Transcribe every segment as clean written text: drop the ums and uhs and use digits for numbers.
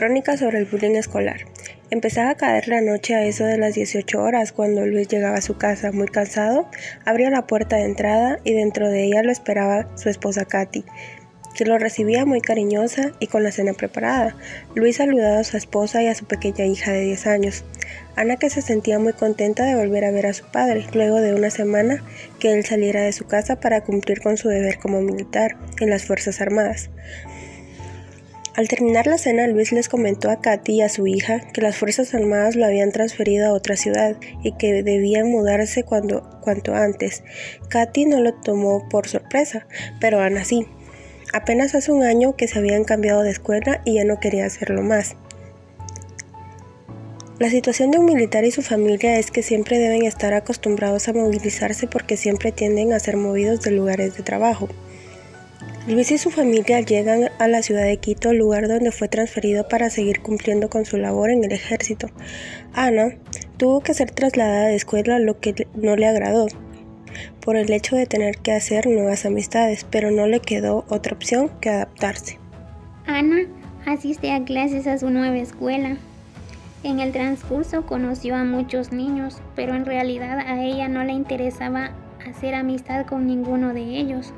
Crónica sobre el bullying escolar. Empezaba a caer la noche a eso de las 18 horas cuando Luis llegaba a su casa muy cansado, abría la puerta de entrada y dentro de ella lo esperaba su esposa Katy, que lo recibía muy cariñosa y con la cena preparada. Luis saludaba a su esposa y a su pequeña hija de 10 años. Ana, que se sentía muy contenta de volver a ver a su padre, luego de una semana que él saliera de su casa para cumplir con su deber como militar en las Fuerzas Armadas. Al terminar la cena, Luis les comentó a Katy y a su hija que las Fuerzas Armadas lo habían transferido a otra ciudad y que debían mudarse cuanto antes. Katy no lo tomó por sorpresa, pero Ana sí. Apenas hace un año que se habían cambiado de escuela y ya no quería hacerlo más. La situación de un militar y su familia es que siempre deben estar acostumbrados a movilizarse porque siempre tienden a ser movidos de lugares de trabajo. Luis y su familia llegan a la ciudad de Quito, lugar donde fue transferido para seguir cumpliendo con su labor en el ejército. Ana tuvo que ser trasladada de escuela, lo que no le agradó, por el hecho de tener que hacer nuevas amistades, pero no le quedó otra opción que adaptarse. Ana asiste a clases a su nueva escuela. En el transcurso conoció a muchos niños, pero en realidad a ella no le interesaba hacer amistad con ninguno de ellos,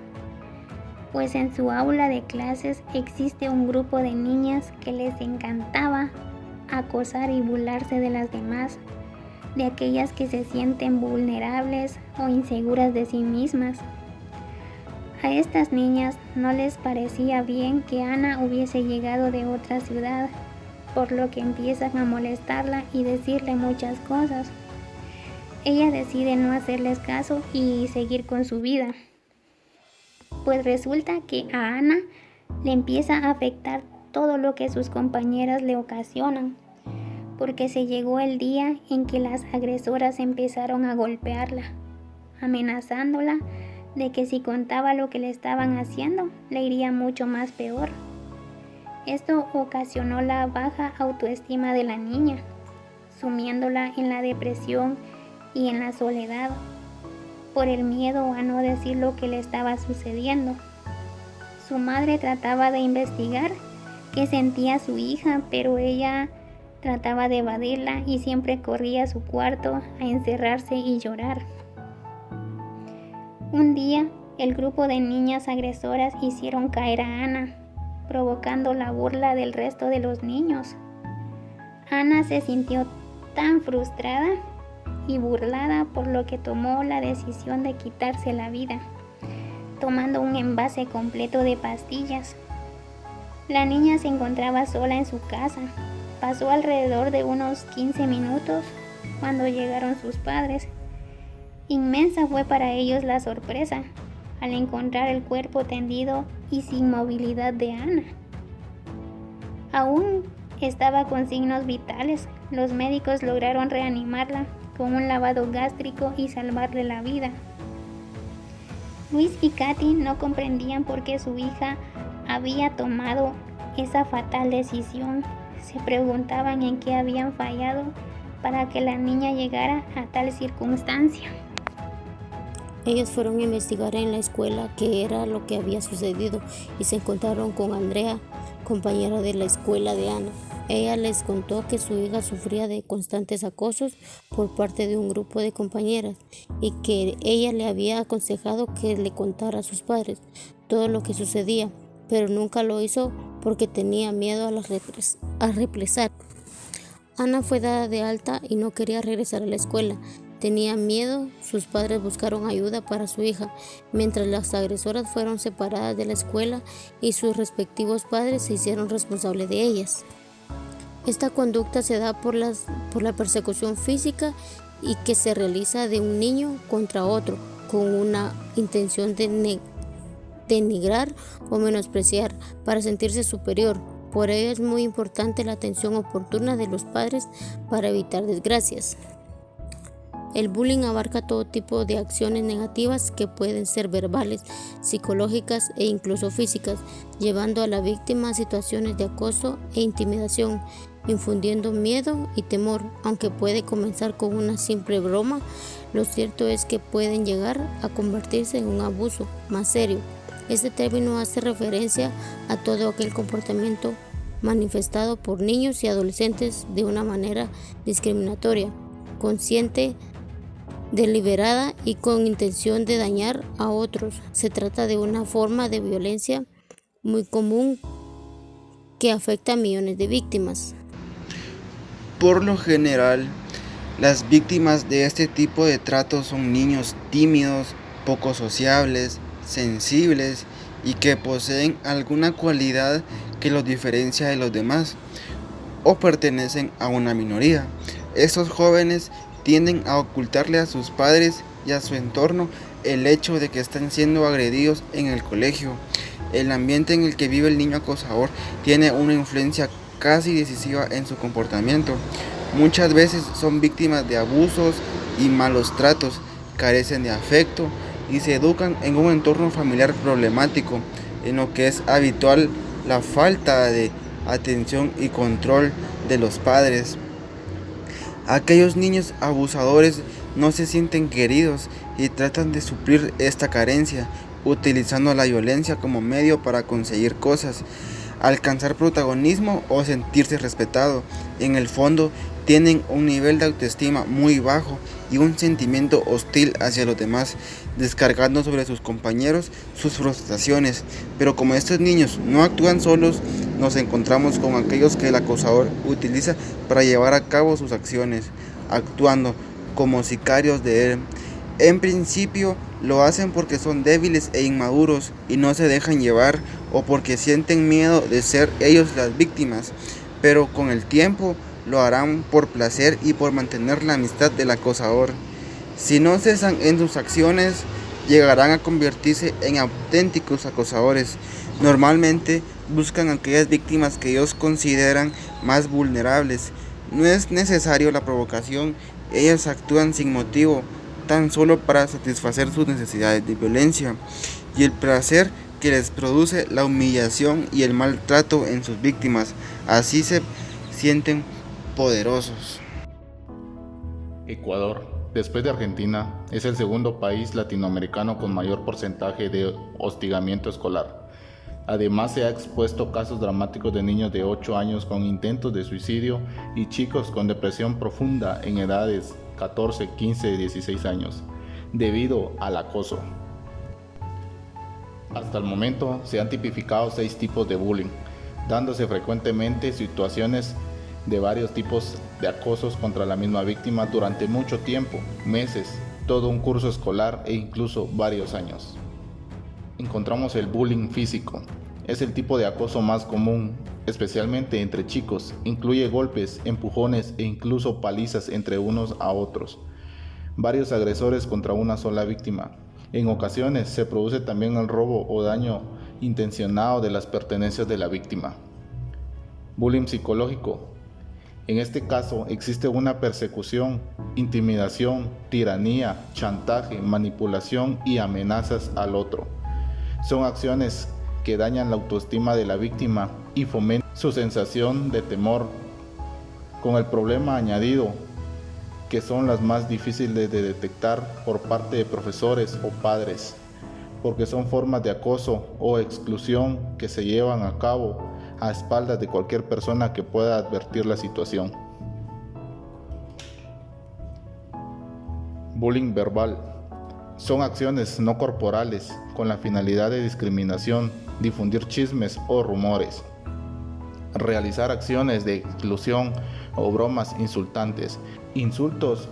pues en su aula de clases existe un grupo de niñas que les encantaba acosar y burlarse de las demás, de aquellas que se sienten vulnerables o inseguras de sí mismas. A estas niñas no les parecía bien que Ana hubiese llegado de otra ciudad, por lo que empiezan a molestarla y decirle muchas cosas. Ella decide no hacerles caso y seguir con su vida. Pues resulta que a Ana le empieza a afectar todo lo que sus compañeras le ocasionan, porque se llegó el día en que las agresoras empezaron a golpearla, amenazándola de que si contaba lo que le estaban haciendo, le iría mucho más peor. Esto ocasionó la baja autoestima de la niña, sumiéndola en la depresión y en la soledad, por el miedo a no decir lo que le estaba sucediendo. Su madre trataba de investigar qué sentía su hija, pero ella trataba de evadirla y siempre corría a su cuarto a encerrarse y llorar. Un día, el grupo de niñas agresoras hicieron caer a Ana, provocando la burla del resto de los niños. Ana se sintió tan frustrada y burlada, por lo que tomó la decisión de quitarse la vida, tomando un envase completo de pastillas. La niña se encontraba sola en su casa. Pasó alrededor de unos 15 minutos cuando llegaron sus padres. Inmensa fue para ellos la sorpresa al encontrar el cuerpo tendido y sin movilidad de Ana. Aún estaba con signos vitales. Los médicos lograron reanimarla con un lavado gástrico y salvarle la vida. Luis y Katy no comprendían por qué su hija había tomado esa fatal decisión. Se preguntaban en qué habían fallado para que la niña llegara a tal circunstancia. Ellos fueron a investigar en la escuela qué era lo que había sucedido y se encontraron con Andrea, compañera de la escuela de Ana. Ella les contó que su hija sufría de constantes acosos por parte de un grupo de compañeras y que ella le había aconsejado que le contara a sus padres todo lo que sucedía, pero nunca lo hizo porque tenía miedo a represar. Ana fue dada de alta y no quería regresar a la escuela. Tenía miedo. Sus padres buscaron ayuda para su hija, mientras las agresoras fueron separadas de la escuela y sus respectivos padres se hicieron responsables de ellas. Esta conducta se da por la persecución física y que se realiza de un niño contra otro con una intención de denigrar o menospreciar para sentirse superior. Por ello es muy importante la atención oportuna de los padres para evitar desgracias. El bullying abarca todo tipo de acciones negativas que pueden ser verbales, psicológicas e incluso físicas, llevando a la víctima a situaciones de acoso e intimidación, infundiendo miedo y temor. Aunque puede comenzar con una simple broma, lo cierto es que pueden llegar a convertirse en un abuso más serio. Este término hace referencia a todo aquel comportamiento manifestado por niños y adolescentes de una manera discriminatoria, consciente, deliberada y con intención de dañar a otros. Se trata de una forma de violencia muy común que afecta a millones de víctimas. Por lo general, las víctimas de este tipo de trato son niños tímidos, poco sociables, sensibles y que poseen alguna cualidad que los diferencia de los demás o pertenecen a una minoría. Estos jóvenes tienden a ocultarle a sus padres y a su entorno el hecho de que están siendo agredidos en el colegio. El ambiente en el que vive el niño acosador tiene una influencia casi decisiva en su comportamiento. Muchas veces son víctimas de abusos y malos tratos, carecen de afecto y se educan en un entorno familiar problemático, en lo que es habitual la falta de atención y control de los padres. Aquellos niños abusadores no se sienten queridos y tratan de suplir esta carencia, utilizando la violencia como medio para conseguir cosas, alcanzar protagonismo o sentirse respetado. En el fondo, tienen un nivel de autoestima muy bajo y un sentimiento hostil hacia los demás, descargando sobre sus compañeros sus frustraciones. Pero como estos niños no actúan solos, nos encontramos con aquellos que el acosador utiliza para llevar a cabo sus acciones, actuando como sicarios de él. En principio lo hacen porque son débiles e inmaduros y no se dejan llevar, o porque sienten miedo de ser ellos las víctimas, pero con el tiempo lo harán por placer y por mantener la amistad del acosador. Si no cesan en sus acciones, llegarán a convertirse en auténticos acosadores. Normalmente buscan aquellas víctimas que ellos consideran más vulnerables. No es necesario la provocación, ellos actúan sin motivo, tan solo para satisfacer sus necesidades de violencia y el placer que les produce la humillación y el maltrato en sus víctimas. Así se sienten poderosos. Ecuador, después de Argentina, es el segundo país latinoamericano con mayor porcentaje de hostigamiento escolar. Además, se ha expuesto casos dramáticos de niños de 8 años con intentos de suicidio y chicos con depresión profunda en edades 14, 15 y 16 años, debido al acoso. Hasta el momento se han tipificado 6 tipos de bullying, dándose frecuentemente situaciones de varios tipos de acosos contra la misma víctima durante mucho tiempo, meses, todo un curso escolar e incluso varios años. Encontramos el bullying físico. Es el tipo de acoso más común, especialmente entre chicos. Incluye golpes, empujones e incluso palizas entre unos a otros. Varios agresores contra una sola víctima. En ocasiones se produce también el robo o daño intencionado de las pertenencias de la víctima. Bullying psicológico. En este caso existe una persecución, intimidación, tiranía, chantaje, manipulación y amenazas al otro. Son acciones que dañan la autoestima de la víctima y fomentan su sensación de temor, con el problema añadido que son las más difíciles de detectar por parte de profesores o padres, porque son formas de acoso o exclusión que se llevan a cabo a espaldas de cualquier persona que pueda advertir la situación. Bullying verbal. Son acciones no corporales con la finalidad de discriminación, difundir chismes o rumores, realizar acciones de exclusión o bromas insultantes, insultos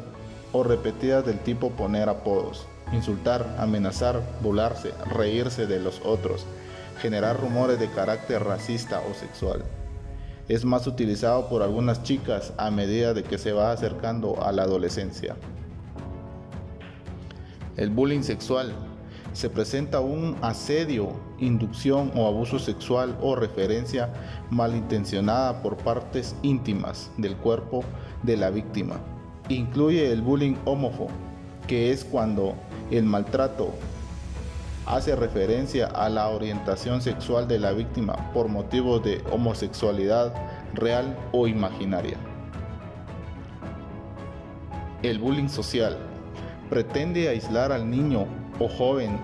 o repetidas del tipo poner apodos, insultar, amenazar, burlarse, reírse de los otros, generar rumores de carácter racista o sexual. Es más utilizado por algunas chicas a medida de que se va acercando a la adolescencia. El bullying sexual. Se presenta un asedio, inducción o abuso sexual o referencia malintencionada por partes íntimas del cuerpo de la víctima. Incluye el bullying homófobo, que es cuando el maltrato hace referencia a la orientación sexual de la víctima por motivos de homosexualidad real o imaginaria. El bullying social pretende aislar al niño o joven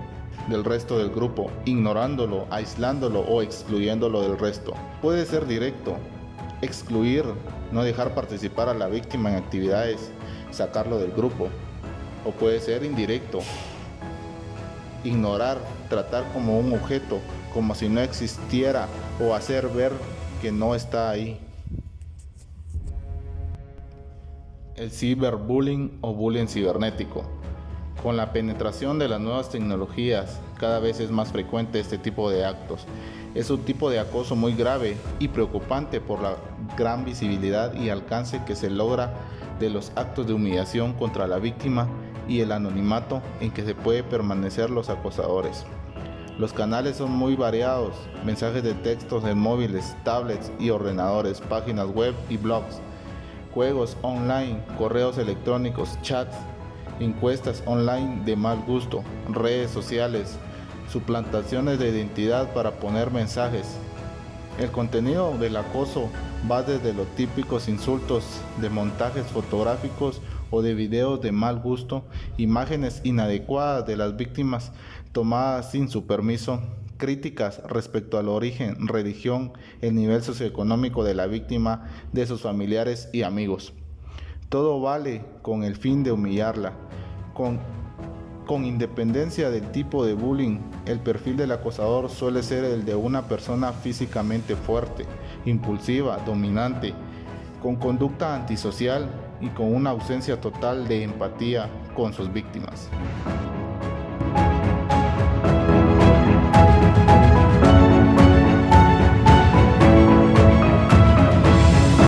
del resto del grupo, ignorándolo, aislándolo o excluyéndolo del resto. Puede ser directo, excluir, no dejar participar a la víctima en actividades, sacarlo del grupo. O puede ser indirecto, ignorar, tratar como un objeto, como si no existiera, o hacer ver que no está ahí. El ciberbullying o bullying cibernético. Con la penetración de las nuevas tecnologías, cada vez es más frecuente este tipo de actos. Es un tipo de acoso muy grave y preocupante por la gran visibilidad y alcance que se logra de los actos de humillación contra la víctima y el anonimato en que se puede permanecer los acosadores. Los canales son muy variados: mensajes de textos en móviles, tablets y ordenadores, páginas web y blogs, juegos online, correos electrónicos, chats, encuestas online de mal gusto, redes sociales, suplantaciones de identidad para poner mensajes. El contenido del acoso va desde los típicos insultos de montajes fotográficos o de videos de mal gusto, imágenes inadecuadas de las víctimas tomadas sin su permiso, críticas respecto al origen, religión, el nivel socioeconómico de la víctima, de sus familiares y amigos. Todo vale con el fin de humillarla. Con independencia del tipo de bullying, el perfil del acosador suele ser el de una persona físicamente fuerte, impulsiva, dominante, con conducta antisocial y con una ausencia total de empatía con sus víctimas.